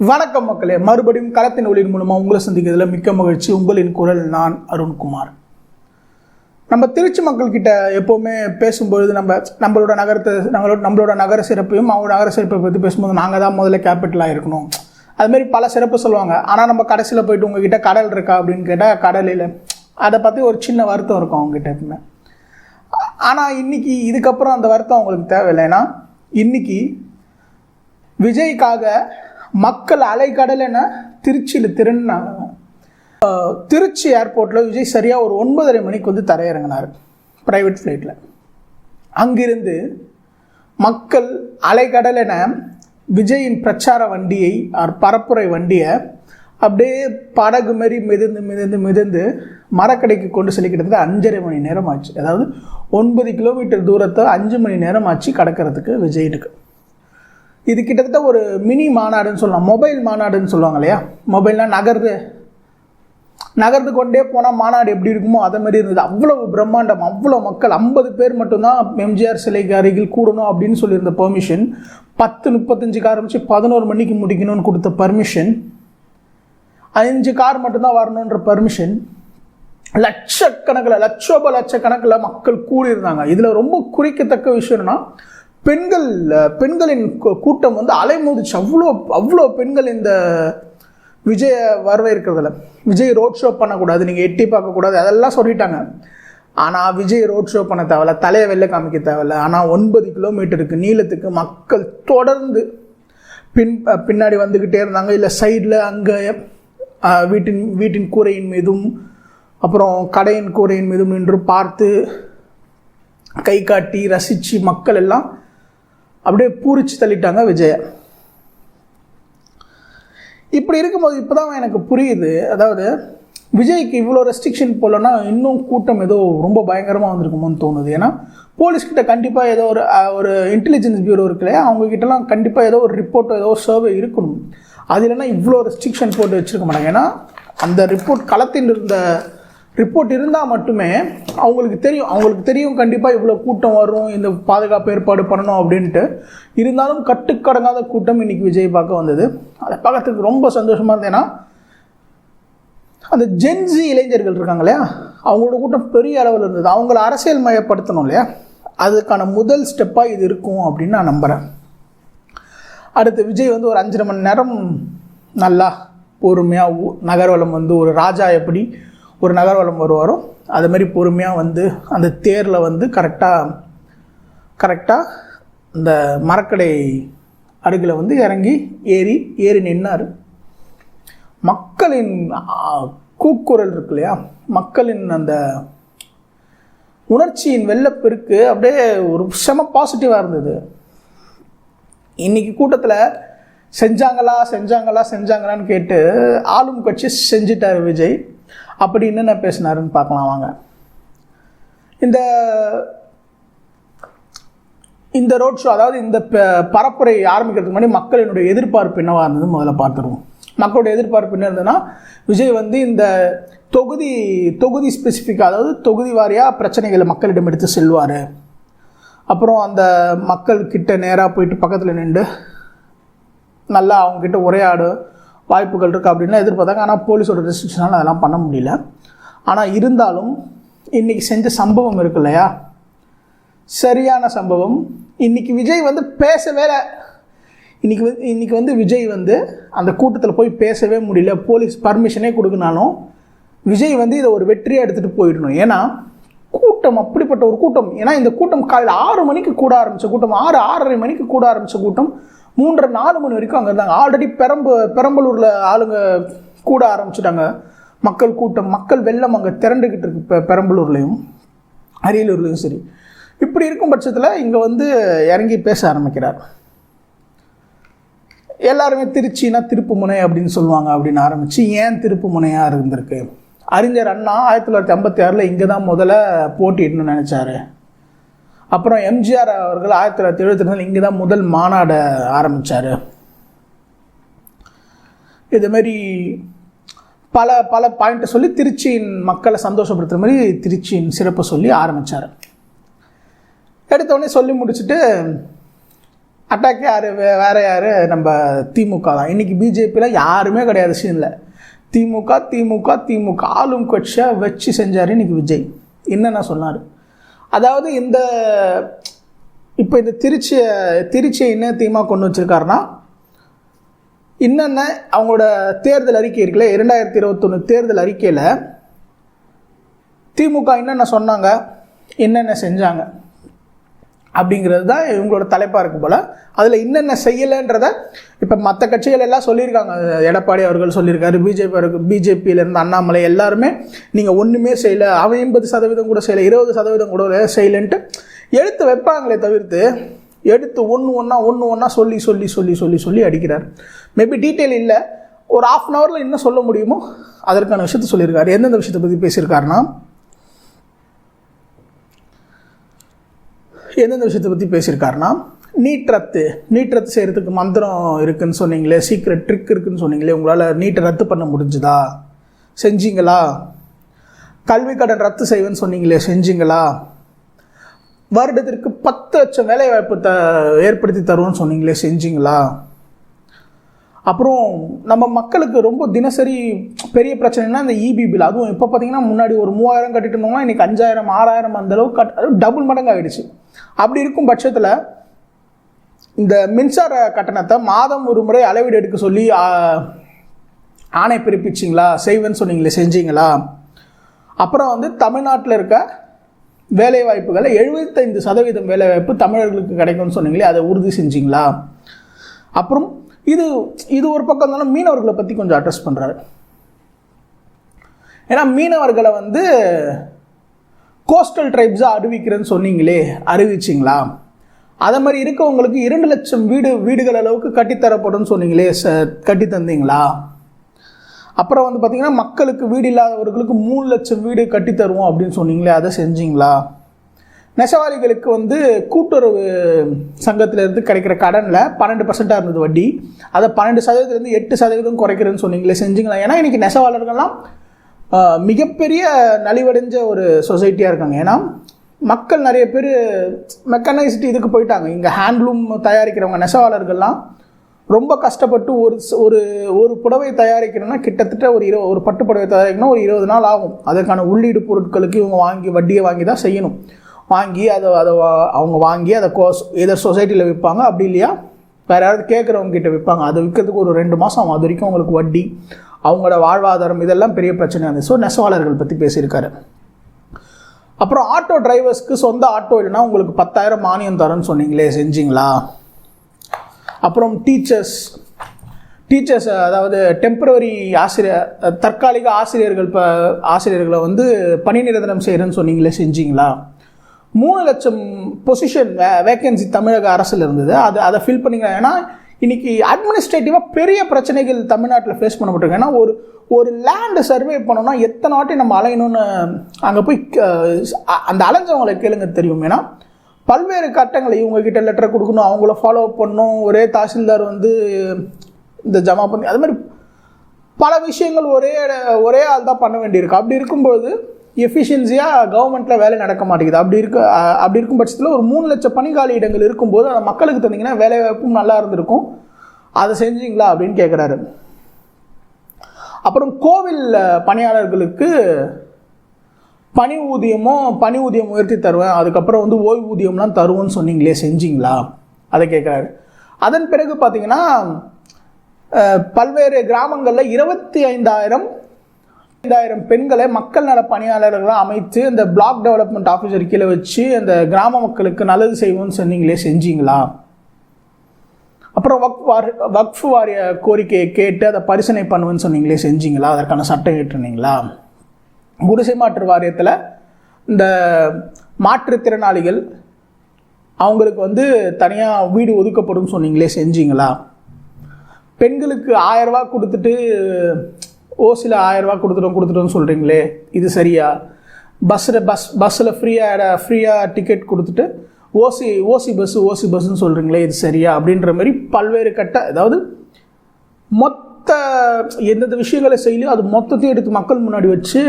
வணக்கம் மக்களே, மறுபடியும் களத்தின் ஒளியின் மூலமாக உங்களை சந்திக்கிறதுல மிக்க மகிழ்ச்சி. உங்களின் குரல் நான் அருண்குமார். நம்ம திருச்சி மக்கள்கிட்ட எப்போவுமே பேசும்பொழுது நம்மளோட நகர சிறப்பையும் அவங்களோட நகர சிறப்பை பற்றி பேசும்போது நாங்கள் தான் முதல்ல கேபிட்டலாக இருக்கணும், அதுமாரி பல சிறப்பு சொல்லுவாங்க. ஆனால் நம்ம கடைசியில் போயிட்டு உங்ககிட்ட கடல் இருக்கா அப்படின்னு கேட்டால் கடலில் அதை பற்றி ஒரு சின்ன வருத்தம் இருக்கும் அவங்ககிட்ட எப்பவுமே. ஆனால் இன்றைக்கி இதுக்கப்புறம் அந்த வருத்தம் அவங்களுக்கு தேவையில்லை. ஏன்னா இன்றைக்கி விஜய்க்காக மக்கள் அலைக்கடல் என திருச்சியில் திருநாங்க. திருச்சி ஏர்போர்ட்டில் விஜய் சரியாக ஒரு 9:30 மணிக்கு வந்து தரையிறங்கினார் ப்ரைவேட் ஃப்ளைட்டில். அங்கிருந்து மக்கள் அலைக்கடல் என விஜயின் பிரச்சார வண்டியை பரப்புரை வண்டியை அப்படியே படகு மாரி மிதந்து மரக்கடைக்கு கொண்டு சொல்லி கிட்டத்தட்ட 5.5 மணி நேரம் ஆச்சு. அதாவது 9 கிலோமீட்டர் தூரத்தை 5 மணி நேரம் ஆச்சு கடக்கிறதுக்கு விஜயனுக்கு. இது கிட்டத்தட்ட ஒரு மினி மாநாடுன்னு சொல்லலாம், மொபைல் மாநாடுன்னு சொல்லுவாங்க இல்லையா. மொபைல்னால் நகர்ந்து கொண்டே போனால் மாநாடு எப்படி இருக்குமோ அதை மாதிரி இருந்தது. அவ்வளவு பிரம்மாண்டம், அவ்வளோ மக்கள். 50 பேர் மட்டும்தான் எம்ஜிஆர் சிலைக்கு அருகில் கூடணும் அப்படின்னு சொல்லியிருந்த பெர்மிஷன் 10:35 ஆரம்பித்து 11 மணிக்கு முடிக்கணும்னு கொடுத்த பர்மிஷன், 5 கார் மட்டும்தான் வரணுன்ற பர்மிஷன், லட்சக்கணக்கில் மக்கள் கூடியிருந்தாங்க. இதில் ரொம்ப குறிக்கத்தக்க விஷயம்னா பெண்களின் கூட்டம் வந்து அலைமோதிச்சு. அவ்வளோ பெண்கள் இந்த விஜய வரவேற்கிறதுல. விஜய் ரோட் ஷோ பண்ணக்கூடாது, நீங்கள் எட்டி பார்க்கக்கூடாது, அதெல்லாம் சொல்லிட்டாங்க. ஆனால் விஜய் ரோட் ஷோ பண்ண தேவையில்ல, தலையை வெளில காமிக்க தேவையில்ல. ஆனால் 9 கிலோமீட்டருக்கு நீளத்துக்கு மக்கள் தொடர்ந்து பின்னாடி வந்துக்கிட்டே இருந்தாங்க. இல்லை சைடில் அங்கே வீட்டின் கூரையின் மீதும் அப்புறம் கடையின் கூரையின் மீதும் நின்று பார்த்து கை காட்டி ரசித்து மக்கள் எல்லாம் அப்படியே பூரிச்சு தள்ளிட்டாங்க விஜய. இப்படி இருக்கும்போது இப்போதான் எனக்கு புரியுது, அதாவது விஜய்க்கு இவ்வளோ ரெஸ்ட்ரிக்ஷன் போலன்னா இன்னும் கூட்டம் ஏதோ ரொம்ப பயங்கரமாக வந்திருக்குமோன்னு தோணுது. ஏன்னா போலீஸ்கிட்ட கண்டிப்பாக ஏதோ ஒரு இன்டெலிஜென்ஸ் பியூரோ இருக்கு இல்லையா, அவங்ககிட்டலாம் கண்டிப்பாக ஏதோ ஒரு ரிப்போர்ட்டோ ஏதோ சர்வே இருக்கணும். அது இல்லைன்னா இவ்வளோ ரெஸ்ட்ரிக்ஷன் போட்டு வச்சுருக்க மாட்டாங்க. ஏன்னா அந்த ரிப்போர்ட் களத்தில் இருந்த ரிப்போர்ட் இருந்தால் மட்டுமே அவங்களுக்கு தெரியும் கண்டிப்பாக இவ்வளோ கூட்டம் வரும், இந்த பாதுகாப்பு ஏற்பாடு பண்ணணும் அப்படின்ட்டு. இருந்தாலும் கட்டுக்கடங்காத கூட்டம் இன்றைக்கி விஜய் பார்க்க வந்தது. அதை பார்க்கறதுக்கு ரொம்ப சந்தோஷமாக இருந்தது. ஏன்னா அந்த ஜென்சி இளைஞர்கள் இருக்காங்க இல்லையா, அவங்களோட கூட்டம் பெரிய அளவில் இருந்தது. அவங்கள அரசியல் மயப்படுத்தணும் இல்லையா, அதுக்கான முதல் ஸ்டெப்பாக இது இருக்கும் அப்படின்னு நான் நம்புகிறேன். அடுத்து விஜய் வந்து ஒரு 5.5 மணி நேரம் நல்லா பொறுமையாக நகர்வலம் வந்து ஒரு ராஜா எப்படி ஒரு நகர்வலம் வருவாரோ அது மாதிரி பொறுமையாக வந்து அந்த தேரில் வந்து கரெக்டாக அந்த மரக்கடை அருகில் வந்து ஏறி நின்னார். மக்களின் கூக்குரல் இருக்கு இல்லையா, மக்களின் அந்த உணர்ச்சியின் வெள்ளப்பெருக்கு அப்படியே ஒரு செம பாசிட்டிவாக இருந்தது. இன்னைக்கு கூட்டத்தில் செஞ்சாங்களான்னு கேட்டு ஆளும் கட்சி செஞ்சிட்டார் விஜய். அப்படி என்னென்ன பேசினாருன்னு பார்க்கலாம் வாங்க. இந்த ரோட் ஷோ, அதாவது இந்த பரப்புரை ஆரம்பிக்கிறதுக்கு முன்னாடி மக்களினுடைய எதிர்பார்ப்பு என்னவா இருந்தது முதல்ல பார்த்துருவோம். மக்களுடைய எதிர்பார்ப்பு என்ன இருந்ததுன்னா, விஜய் வந்து இந்த தொகுதி ஸ்பெசிஃபிக்காக, அதாவது தொகுதி வாரியாக பிரச்சனைகளை மக்களிடம் எடுத்து செல்வார். அப்புறம் அந்த மக்கள்கிட்ட நேராக போயிட்டு பக்கத்தில் நின்று நல்லா அவங்கக்கிட்ட உரையாடு வாய்ப்புகள் இருக்குது அப்படின்லாம் எதிர்பார்த்தாங்க. ஆனால் போலீஸோட ரெஸ்ட்ரிக்ஷனால் அதெல்லாம் பண்ண முடியல. ஆனால் இருந்தாலும் இன்றைக்கி செஞ்ச சம்பவம் இருக்கு இல்லையா, சரியான சம்பவம். இன்றைக்கி விஜய் வந்து பேசவே இல்லை. இன்றைக்கி வந்து விஜய் வந்து அந்த கூட்டத்தில் போய் பேசவே முடியல. போலீஸ் பர்மிஷனே கொடுக்கனாலும் விஜய் வந்து இதை ஒரு வெற்றியாக எடுத்துகிட்டு போயிடணும். ஏன்னா கூட்டம் அப்படிப்பட்ட ஒரு கூட்டம். ஏன்னா இந்த கூட்டம் காலையில் 6 மணிக்கு கூட ஆரம்பித்த கூட்டம், 6:30 மணிக்கு கூட ஆரம்பித்த கூட்டம் 3:30-4 மணி வரைக்கும் அங்கே இருந்தாங்க. ஆல்ரெடி பெரம்பலூரில் ஆளுங்க கூட ஆரம்பிச்சுட்டாங்க. மக்கள் வெள்ளம் அங்கே திரண்டுக்கிட்டு இருக்கு. இப்போ பெரம்பலூர்லேயும் அரியலூர்லேயும் சரி. இப்படி இருக்கும் பட்சத்தில் இங்கே வந்து இறங்கி பேச ஆரம்பிக்கிறார். எல்லாருமே திருச்சினா திருப்பு முனை அப்படின்னு சொல்லுவாங்க அப்படின்னு ஆரம்பித்து, ஏன் திருப்பு முனையாக இருந்திருக்கு, அறிஞர் அண்ணா 1956 இங்கே தான் முதல்ல போட்டிடணும்னு நினச்சாரு. அப்புறம் எம்ஜிஆர் அவர்கள் 1972 இங்கே தான் முதல் மாநாடை ஆரம்பித்தார். இதுமாரி பல பாயிண்ட்டை சொல்லி திருச்சியின் மக்களை சந்தோஷப்படுத்துகிற மாதிரி திருச்சியின் சிறப்பை சொல்லி ஆரம்பித்தார். எடுத்தோடனே சொல்லி முடிச்சுட்டு அட்டாக் யார்? வேறு யார்? நம்ம திமுக தான். இன்றைக்கி பிஜேபியில் யாருமே கிடையாது சீனில். திமுக ஆளும் கட்சியாக வச்சு செஞ்சார் இன்றைக்கி விஜய். என்னென்ன சொன்னார்? அதாவது இப்போ இந்த திருச்சியை என்ன தீமா கொண்டு வச்சுருக்காருன்னா, என்னென்ன அவங்களோட தேர்தல் அறிக்கை இருக்குல்ல, 2021 தேர்தல் அறிக்கையில் திமுக என்னென்ன சொன்னாங்க, என்னென்ன செஞ்சாங்க அப்படிங்கிறது தான் இவங்களோட தலைப்பாக இருக்கும் போல். அதில் என்னென்ன செய்யலைன்றத இப்போ மற்ற கட்சிகள் எல்லாம் சொல்லியிருக்காங்க. எடப்பாடி அவர்கள் சொல்லியிருக்காரு, பிஜேபியிலேருந்து அண்ணாமலை எல்லாருமே நீங்கள் ஒன்றுமே செய்யலை, அவன் 80% கூட செய்யலை, 20% கூட செய்யலைன்ட்டு எடுத்து வைப்பாங்களே தவிர்த்து எடுத்து ஒன்று ஒன்றா சொல்லி அடிக்கிறார். மேபி டீட்டெயில் இல்லை, ஒரு 1/2 அன் ஹவரில் என்ன சொல்ல முடியுமோ அதற்கான விஷயத்த சொல்லியிருக்காரு. எந்தெந்த விஷயத்தை பற்றி பேசியிருக்காருன்னா, நீட் ரத்து செய்கிறதுக்கு மந்திரம் இருக்குதுன்னு சொன்னீங்களே, சீக்ரெட் ட்ரிக் இருக்குதுன்னு சொன்னீங்களே, உங்களால் நீட்டை ரத்து பண்ண முடிஞ்சுதா? செஞ்சீங்களா? கல்வி கடன் ரத்து செய்வேன்னு சொன்னீங்களே, செஞ்சீங்களா? வருடத்திற்கு 10 லட்சம் வேலைவாய்ப்பு ஏற்படுத்தி தருவோன்னு சொன்னீங்களே, செஞ்சீங்களா? அப்புறம் நம்ம மக்களுக்கு ரொம்ப தினசரி பெரிய பிரச்சனைனா இந்த இபி பில். அதுவும் இப்போ பார்த்தீங்கன்னா முன்னாடி ஒரு 3000 கட்டிட்டு இருந்தோம்னா இன்றைக்கி 5000 6000 அந்தளவுக்கு அதுவும் டபுள் மடங்கு ஆகிடுச்சு. அப்படி இருக்கும் பட்சத்தில் இந்த மின்சார கட்டணத்தை மாதம் ஒரு முறை அளவீடு எடுக்க சொல்லி ஆணை பிறப்பிச்சிங்களா? செய்வேன்னு சொன்னீங்களே, செஞ்சீங்களா? அப்புறம் தமிழ்நாட்டில் இருக்க வேலைவாய்ப்புகளை 75% வேலைவாய்ப்பு தமிழர்களுக்கு கிடைக்கும்னு சொன்னீங்களே, அதை உறுதி செஞ்சீங்களா? அப்புறம் இது ஒரு பக்கம் இருந்தாலும் மீனவர்களை பற்றி கொஞ்சம் அட்ரஸ் பண்ணுறாரு. ஏன்னா மீனவர்களை கோஸ்டல் ட்ரைப்ஸாக அறிவிக்கிறேன்னு சொன்னீங்களே, அறிவிச்சிங்களா? அதை மாதிரி இருக்கவங்களுக்கு 2 லட்சம் வீடுகள் அளவுக்கு கட்டித்தரப்படும் சொன்னீங்களே, கட்டி தந்தீங்களா? அப்புறம் பார்த்தீங்கன்னா மக்களுக்கு வீடு இல்லாதவர்களுக்கு 3 லட்சம் வீடு கட்டித்தருவோம் அப்படின்னு சொன்னீங்களே, அதை செஞ்சீங்களா? நெசவாளிகளுக்கு கூட்டுறவு சங்கத்திலேருந்து கிடைக்கிற கடனில் 12% இருந்தது வட்டி, அதை 12%லேருந்து 8% குறைக்கிறேன்னு சொன்னீங்களே, செஞ்சீங்களா? ஏன்னா இன்றைக்கி நெசவாளர்கள்லாம் மிகப்பெரிய நலிவடைஞ்ச ஒரு சொசைட்டியாக இருக்காங்க. ஏன்னா மக்கள் நிறைய பேர் மெக்கனைஸ்டு இதுக்கு போயிட்டாங்க. இங்கே ஹேண்ட்லூம் தயாரிக்கிறவங்க நெசவாளர்கள்லாம் ரொம்ப கஷ்டப்பட்டு ஒரு புடவை தயாரிக்கணும்னா கிட்டத்தட்ட ஒரு பட்டு புடவை தயாரிக்கணும்னா ஒரு 20 நாள் ஆகும். அதற்கான உள்ளீடு பொருட்களுக்கு இவங்க வட்டியை வாங்கி தான் செய்யணும். வாங்கி அவங்க வாங்கி அதை எதர் சொசைட்டியில் விற்பாங்க, அப்படி இல்லையா வேறு யாராவது கேட்குறவங்க கிட்ட விற்பாங்க. அதை விற்கிறதுக்கு ஒரு 2 மாதம் ஆகும். அது வரைக்கும் அவங்களுக்கு வட்டி, அவங்களோட வாழ்வாதாரம், இதெல்லாம் பெரிய பிரச்சனையாக இருந்துச்சு. ஸோ நெசவாளர்கள் பற்றி பேசியிருக்காரு. அப்புறம் ஆட்டோ டிரைவர்ஸ்க்கு சொந்த ஆட்டோ இல்லைன்னா உங்களுக்கு 10,000 மானியம் தரேன்னு சொன்னீங்களே, செஞ்சீங்களா? அப்புறம் டீச்சர்ஸ் அதாவது டெம்பரவரி தற்காலிக ஆசிரியர்களை பணி நிரந்தரம் செய்கிறேன்னு சொன்னீங்களே, செஞ்சீங்களா? 3 லட்சம் பொசிஷன் வேக்கன்சி தமிழக அரசில் இருந்தது, அதை ஃபில் பண்ணிங்க. ஏன்னா இன்னைக்கு அட்மினிஸ்ட்ரேட்டிவாக பெரிய பிரச்சனைகள் தமிழ்நாட்டில் ஃபேஸ் பண்ணப்பட்டிருக்கு. ஏன்னா ஒரு லேண்டு சர்வே பண்ணோம்னா எத்தனை வாட்டி நம்ம அலையணும்னு அங்கே போய் அந்த அலைஞ்சவங்களை கேளுங்க தெரியும். ஏன்னா பல்வேறு கட்டங்களை இவங்ககிட்ட லெட்டர் கொடுக்கணும், அவங்கள ஃபாலோ பண்ணணும், ஒரே தாசில்தார் இந்த ஜமா பண்ணி, அது மாதிரி பல விஷயங்கள் ஒரே ஆள் தான் பண்ண வேண்டியிருக்கு. அப்படி இருக்கும்போது எஃபிஷியன்சியாக கவர்மெண்ட்டில் வேலை நடக்க மாட்டேங்குது. அப்படி இருக்கும் பட்சத்தில் ஒரு 3 லட்சம் பணிகாலி இடங்கள் இருக்கும்போது அதை மக்களுக்கு தந்தீங்கன்னா வேலை வாய்ப்பும் நல்லா இருந்திருக்கும். அதை செஞ்சீங்களா அப்படின்னு கேட்குறாரு. அப்புறம் கோவில் பணியாளர்களுக்கு பணி ஊதியம் உயர்த்தி தருவேன், அதுக்கப்புறம் ஓய்வூதியம்லாம் தருவோன்னு சொன்னீங்களே, செஞ்சீங்களா? அதை கேட்குறாரு. அதன் பிறகு பார்த்தீங்கன்னா பல்வேறு கிராமங்களில் 25,000 பெண்களை மக்கள் நல பணியாளர்களாக அமைத்து இந்த பிளாக் டெவலப்மெண்ட் ஆஃபீஸர் கீழே வச்சு அந்த கிராம மக்களுக்கு நல்லது செய்வோம்னு சொன்னீங்களே, செஞ்சீங்களா? அப்புறம் வக்ஃப் வாரிய கோரிக்கையை கேட்டு அதை பரிசீலனை பண்ணுவேன்னு சொன்னீங்களே, செஞ்சீங்களா? அதற்கான சட்டம் ஏற்றுனீங்களா? குடிசை மாற்று வாரியத்தில் இந்த மாற்றுத்திறனாளிகள் அவங்களுக்கு தனியாக வீடு ஒதுக்கப்படும் சொன்னீங்களே, செஞ்சீங்களா? பெண்களுக்கு 1000 ரூபா கொடுத்துட்டு ஓசியில் 1000 ரூபா கொடுத்துட்டோன்னு சொல்கிறீங்களே, இது சரியா? பஸ்ஸில் ஃப்ரீயாக டிக்கெட் கொடுத்துட்டு ஓசி பஸ்ஸுன்னு சொல்கிறீங்களே, இது சரியா? அப்படின்ற மாதிரி பல்வேறு அதாவது எந்தெந்த விஷயங்களை செய்யலையோ அது மொத்தத்தையும் எடுத்து மக்கள் முன்னாடி வச்சு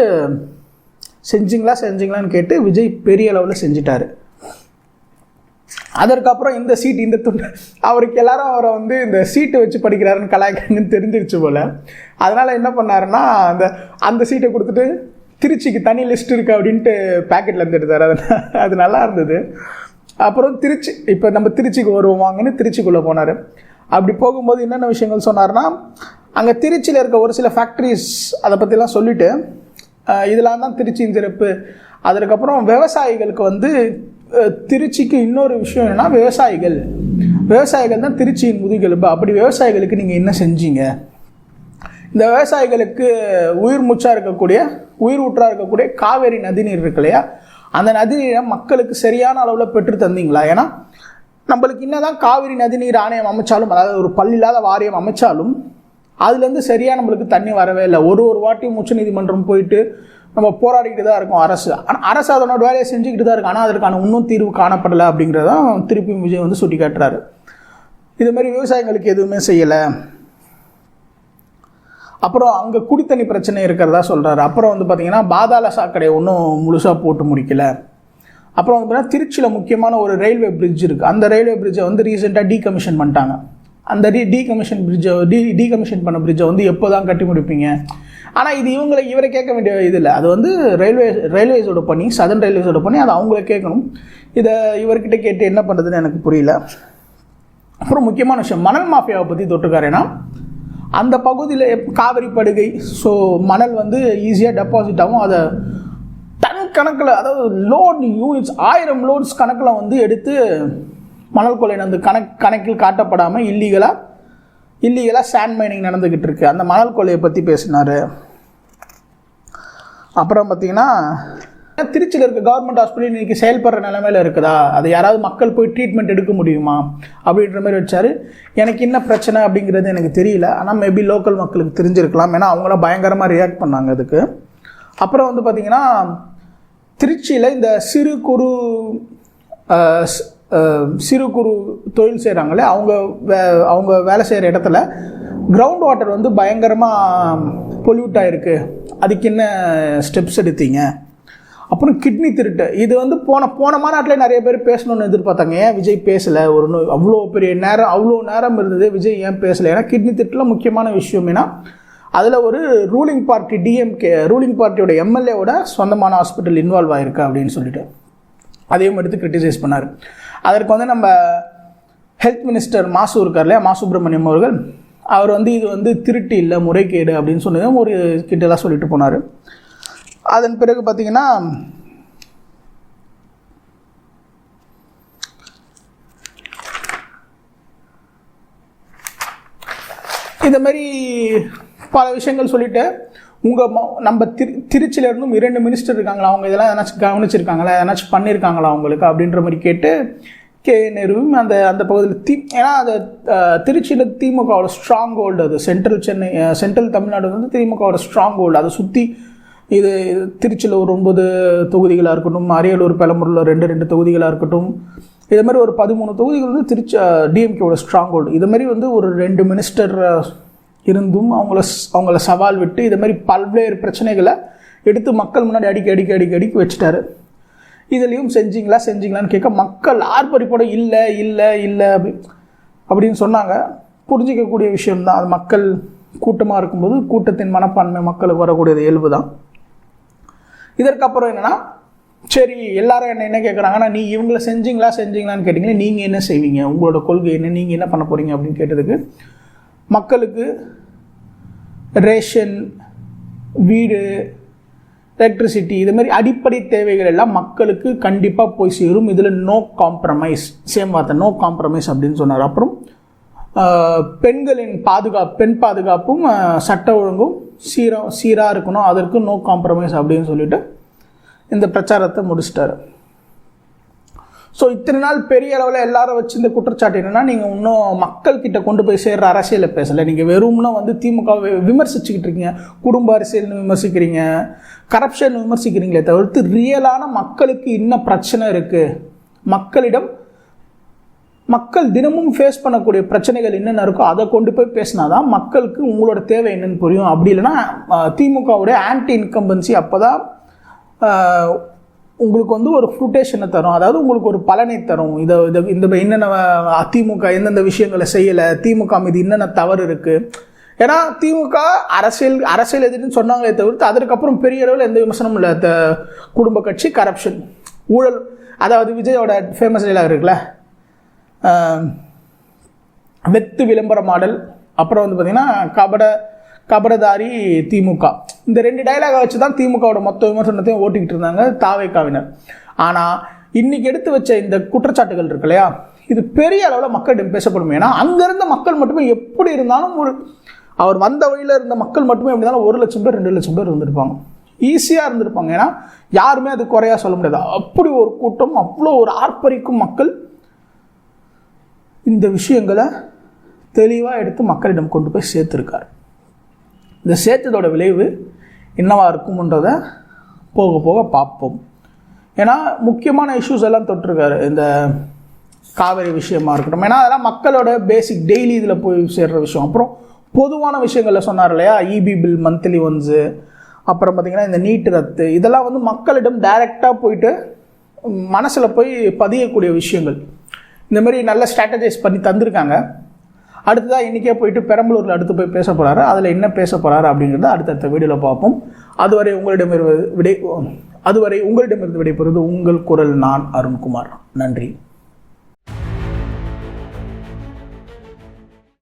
செஞ்சீங்களான்னு கேட்டு விஜய் பெரிய அளவில் செஞ்சிட்டாரு. அதற்கப்புறம் இந்த சீட்டு இந்த துண்டு அவருக்கு எல்லாரும் அவரை வந்து இந்த சீட்டு வச்சு படிக்கிறாருன்னு கலாய்க்காங்கன்னு தெரிஞ்சிருச்சு போல். அதனால் என்ன பண்ணாருன்னா அந்த சீட்டை கொடுத்துட்டு திருச்சிக்கு தனி லிஸ்ட் இருக்குது அப்படின்ட்டு பேக்கெட்டில் இருந்து எடுத்தார். அது நல்லா இருந்தது. அப்புறம் திருச்சி, இப்போ நம்ம திருச்சிக்கு வருவாங்கன்னு திருச்சிக்குள்ளே போனார். அப்படி போகும்போது என்னென்ன விஷயங்கள் சொன்னார்னா, அங்கே திருச்சியில் இருக்க ஒரு சில ஃபேக்ட்ரிஸ் அதை பற்றிலாம் சொல்லிவிட்டு இதெல்லாம் தான் திருச்சியின் சிறப்பு. அதுக்கப்புறம் விவசாயிகளுக்கு வந்து திருச்சிக்கு இன்னொரு விஷயம் என்னென்னா, விவசாயிகள் தான் திருச்சியின் முதுகெலும்பு. அப்படி விவசாயிகளுக்கு நீங்கள் என்ன செஞ்சீங்க? இந்த விவசாயிகளுக்கு உயிர் ஊற்றாக இருக்கக்கூடிய காவேரி நதிநீர் இருக்கு இல்லையா, அந்த நதிநீரை மக்களுக்கு சரியான அளவில் பெற்று தந்தீங்களா? ஏன்னா நம்மளுக்கு என்னதான் காவிரி நதிநீர் ஆணையம் அமைச்சாலும், அதாவது ஒரு பல்லில்லாத வாரியம் அமைச்சாலும், அதுலேருந்து சரியாக நம்மளுக்கு தண்ணி வரவே இல்லை. ஒரு வாட்டியும் உச்சநீதிமன்றம் போயிட்டு நம்ம போராடிக்கிட்டு தான் இருக்கோம். அரசு அதனோட வேலையை செஞ்சுக்கிட்டு தான் இருக்கு. ஆனால் அதற்கான இன்னும் தீர்வு காணப்படலை அப்படிங்கிறதான் திருப்பியும் விஜய் வந்து சுட்டி காட்டுறாரு. இது மாதிரி விவசாயிகளுக்கு எதுவுமே செய்யலை. அப்புறம் அங்கே குடித்தண்ணி பிரச்சனை இருக்கிறதா சொல்கிறாரு. அப்புறம் வந்து பார்த்திங்கன்னா பாதாள சாக்கடை ஒன்றும் முழுசாக போட்டு முடிக்கல. அப்புறம் வந்து பார்த்தீங்கன்னா திருச்சியில் முக்கியமான ஒரு ரயில்வே பிரிட்ஜ் இருக்குது. அந்த ரயில்வே பிரிட்ஜை வந்து ரீசெண்டாக டீகமிஷன் பண்ணிட்டாங்க. அந்த டீகமிஷன் பண்ண பிரிட்ஜை வந்து எப்போ தான் கட்டி முடிப்பீங்க? ஆனால் இது இவரை கேட்க வேண்டிய இது இல்லை. அது வந்து ரயில்வேஸோட பணி, சதர்ன் ரயில்வேஸோட பணி. அது அவங்கள கேட்கணும். இதை இவர்கிட்ட கேட்டு என்ன பண்ணுறதுன்னு எனக்கு புரியல. அப்புறம் முக்கியமான விஷயம், மணல் மாஃபியாவை பற்றி தொட்டுக்காரு. ஏன்னா அந்த பகுதியில் காவிரி படுகை, ஸோ மணல் வந்து ஈஸியாக டெபாசிட் ஆகும். அதை டன் கணக்கில், அதாவது லோட் யூனிட்ஸ் 1000 லோட்ஸ் கணக்கில் வந்து எடுத்து மணல் கொள்ளை வந்து கணக்கில் காட்டப்படாமல் இல்லீகலாக சாண்ட் மைனிங் நடந்துக்கிட்டு இருக்கு. அந்த மணல் கொள்ளையை பற்றி பேசினார். அப்புறம் பார்த்தீங்கன்னா திருச்சியில் இருக்க கவர்மெண்ட் ஹாஸ்பிட்டல் இன்றைக்கி செயல்படுற நிலைமையில் இருக்குதா, அது யாராவது மக்கள் போய் ட்ரீட்மெண்ட் எடுக்க முடியுமா அப்படின்ற மாதிரி வச்சார். எனக்கு என்ன பிரச்சனை அப்படிங்கிறது எனக்கு தெரியல. ஆனால் மேபி லோக்கல் மக்களுக்கு தெரிஞ்சிருக்கலாம். ஏன்னா அவங்களாம் பயங்கரமாக ரியாக்ட் பண்ணாங்க அதுக்கு. அப்புறம் வந்து பார்த்திங்கன்னா திருச்சியில் இந்த சிறு குறு தொழில் செய்கிறாங்களே, அவங்க வேலை செய்கிற இடத்துல கிரவுண்ட் வாட்டர் வந்து பயங்கரமாக பொல்யூட் ஆகிருக்கு. அதுக்கு என்ன ஸ்டெப்ஸ் எடுத்தீங்க? அப்புறம் கிட்னி திருட்டு, இது வந்து போன மாநாட்டில் நிறைய பேர் பேசணும்னு எதிர்பார்த்தாங்க. ஏன் விஜய் பேசலை? அவ்வளோ பெரிய நேரம் இருந்தது, விஜய் ஏன் பேசலை? ஏன்னா கிட்னி திருட்டில் முக்கியமான விஷயம் ஏன்னா அதில் ஒரு ரூலிங் பார்ட்டியோட எம்எல்ஏவோட சொந்தமான ஹாஸ்பிட்டல் இன்வால்வ் ஆகிருக்கு அப்படின்னு சொல்லிட்டு அதையும் எடுத்து கிரிட்டிசைஸ் பண்ணார். அதற்கு வந்து நம்ம ஹெல்த் மினிஸ்டர் மாசு இருக்கார் இல்லையா, மா சுப்பிரமணியம் அவர்கள், அவர் வந்து இது வந்து திருட்டு இல்லை, முறைகேடு அப்படின்னு சொன்னதும் ஒரு கிட்டலாம் சொல்லிட்டு போனார். அதன் பிறகு பார்த்தீங்கன்னா இந்த மாதிரி பல விஷயங்கள் சொல்லிட்டு நம்ம திருச்சியில இருந்தும் 2 மினிஸ்டர் இருக்காங்களா, அவங்க இதெல்லாம் ஏதாச்சும் கவனிச்சிருக்காங்களா, ஏதாச்சும் பண்ணியிருக்காங்களா அவங்களுக்கு அப்படின்ற மாதிரி கேட்டு நேருவும் அந்த பகுதியில் ஏன்னா அது திருச்சியில் திமுகவோட ஸ்ட்ராங் ஹோல்டு, அது சென்ட்ரல் தமிழ்நாடு வந்து திமுகவோட ஸ்ட்ராங் ஹோல்டு. அதை சுற்றி இது திருச்சியில் ஒரு 9 தொகுதிகளாக இருக்கட்டும், அரியலூர் பெரம்பலூரில் 2 தொகுதிகளாக இருக்கட்டும், இது மாதிரி ஒரு 13 தொகுதிகள் வந்து திருச்சி டிஎம்கேவோட ஸ்ட்ராங் ஹோல்டு. இது மாதிரி வந்து ஒரு 2 மினிஸ்டர் இருந்தும் அவங்கள சவால் விட்டு இது மாதிரி பல்வேறு பிரச்சனைகளை எடுத்து மக்கள் முன்னாடி அடிக்கி வச்சுட்டாரு. இதுலேயும் செஞ்சீங்களான்னு கேட்க மக்கள் ஆர்ப்பரிப்போட இல்லை அப்படின்னு சொன்னாங்க. புரிஞ்சிக்கக்கூடிய விஷயம்தான். அது மக்கள் கூட்டமாக இருக்கும்போது கூட்டத்தின் மனப்பான்மை மக்களுக்கு வரக்கூடியது இயல்பு தான். இதற்கப்புறம் என்னென்னா, சரி எல்லாரும் என்ன கேட்குறாங்கன்னா, நீ இவங்களை செஞ்சீங்களான்னு கேட்டிங்கன்னா நீங்கள் என்ன செய்வீங்க, உங்களோட கொள்கை என்ன, நீங்கள் என்ன பண்ண போகிறீங்க அப்படின்னு கேட்டதுக்கு, மக்களுக்கு ரேஷன், வீடு, எலக்ட்ரிசிட்டி, இது மாதிரி அடிப்படை தேவைகள் எல்லாம் மக்களுக்கு கண்டிப்பாக போய் சேரும். இதில் நோ காம்ப்ரமைஸ், சேம் வார்த்தை நோ காம்ப்ரமைஸ் அப்படின்னு சொன்னார். அப்புறம் பெண்களின் பெண் பாதுகாப்பும் சட்ட ஒழுங்கும் சீராக இருக்கணும், அதற்கு நோ காம்ப்ரமைஸ் அப்படின்னு சொல்லிட்டு இந்த பிரச்சாரத்தை முடிச்சிட்டாரு. ஸோ இத்தனை நாள் பெரிய அளவில் எல்லாரும் வச்சு இந்த குற்றச்சாட்டு என்னென்னா, நீங்கள் இன்னும் மக்கள்கிட்ட கொண்டு போய் சேர்ற அரசியலை பேசலை, நீங்கள் வெறும்னா வந்து திமுகவை விமர்சிச்சுக்கிட்டு இருக்கீங்க, குடும்ப அரசியல்னு விமர்சிக்கிறீங்க, கரப்ஷன் விமர்சிக்கிறீங்களே தவிர்த்து ரியலான மக்களுக்கு இன்னும் பிரச்சனை இருக்குது, மக்கள் தினமும் ஃபேஸ் பண்ணக்கூடிய பிரச்சனைகள் என்னென்ன இருக்கோ அதை கொண்டு போய் பேசினாதான் மக்களுக்கு உங்களோட தேவை என்னன்னு புரியும். அப்படி இல்லைன்னா திமுகவுடைய ஆன்டி இன்கம்பன்சி அப்போ தான் உங்களுக்கு வந்து ஒரு ஃப்ரூட்டேஷனை தரும், அதாவது உங்களுக்கு ஒரு பலனை தரும். இந்த என்னென்ன திமுக எந்தெந்த விஷயங்களை செய்யலை, திமுக மீது என்னென்ன தவறு இருக்குது. ஏன்னா திமுக அரசியல் எதிர்ன்னு சொன்னாங்களே தவிர்த்து அதற்கப்புறம் பெரிய அளவில் எந்த விமர்சனமும் இல்லை. குடும்ப கட்சி, கரப்ஷன், ஊழல். அதாவது விஜயோட ஃபேமஸ் டைலாக் இருக்குல்ல, வெத்து விளம்பர மாடல், அப்புறம் வந்து பார்த்தீங்கன்னா கபடதாரி திமுக. இந்த 2 டைலாகை வச்சு தான் திமுகவோட மொத்த விமர்சனத்தையும் ஓட்டிக்கிட்டு இருந்தாங்க தாவேக்காவினர். ஆனால் இன்னைக்கு எடுத்து வச்ச இந்த குற்றச்சாட்டுகள் இருக்கு இல்லையா, இது பெரிய அளவில் மக்களிடம் பேசப்படும். ஏன்னா அங்கிருந்த மக்கள் மட்டுமே எப்படி இருந்தாலும் அவர் வந்த வழியில் இருந்த மக்கள் மட்டுமே எப்படி இருந்தாலும் 1 லட்சம் பேர் 2 லட்சம் பேர் இருந்திருப்பாங்க, ஈஸியாக இருந்திருப்பாங்க. ஏன்னா யாருமே அது குறையா சொல்ல முடியாது. அப்படி ஒரு கூட்டம், அவ்வளோ ஒரு ஆர்ப்பரிக்கும் மக்கள் இந்த விஷயங்களை தெளிவாக எடுத்து மக்களிடம் கொண்டு போய் சேர்த்துருக்காரு. இந்த சேர்த்ததோட விளைவு என்னவா இருக்கும்ன்றதை போக போக பார்ப்போம். ஏன்னா முக்கியமான இஷ்யூஸ் எல்லாம் தொட்டிருக்காரு, இந்த காவிரி விஷயமா இருக்கட்டும். ஏன்னா அதெல்லாம் மக்களோட பேசிக் டெய்லி இதில் போய் சேர்ற விஷயம். அப்புறம் பொதுவான விஷயங்களில் சொன்னார் இல்லையா, இபி பில் மந்த்லி ஒன்ஸு, அப்புறம் பார்த்திங்கன்னா இந்த நீட்டு ரத்து, இதெல்லாம் வந்து மக்களிடம் டைரெக்டாக போயிட்டு மனசில் போய் பதியக்கூடிய விஷயங்கள். இந்த மாதிரி நல்ல ஸ்ட்ராட்டஜைஸ் பண்ணி தந்திருக்காங்க. அடுத்ததாக இன்றைக்கே போயிட்டு பெரம்பலூரில் அடுத்து போய் பேச போகிறாரு. அதில் என்ன பேச போகிறாரு அப்படிங்கிறத அடுத்தடுத்த வீடியோவில் பார்ப்போம். அதுவரை உங்களிடமிருந்து விடைபெறுவது உங்கள் குரல். நான் அருண்குமார். நன்றி.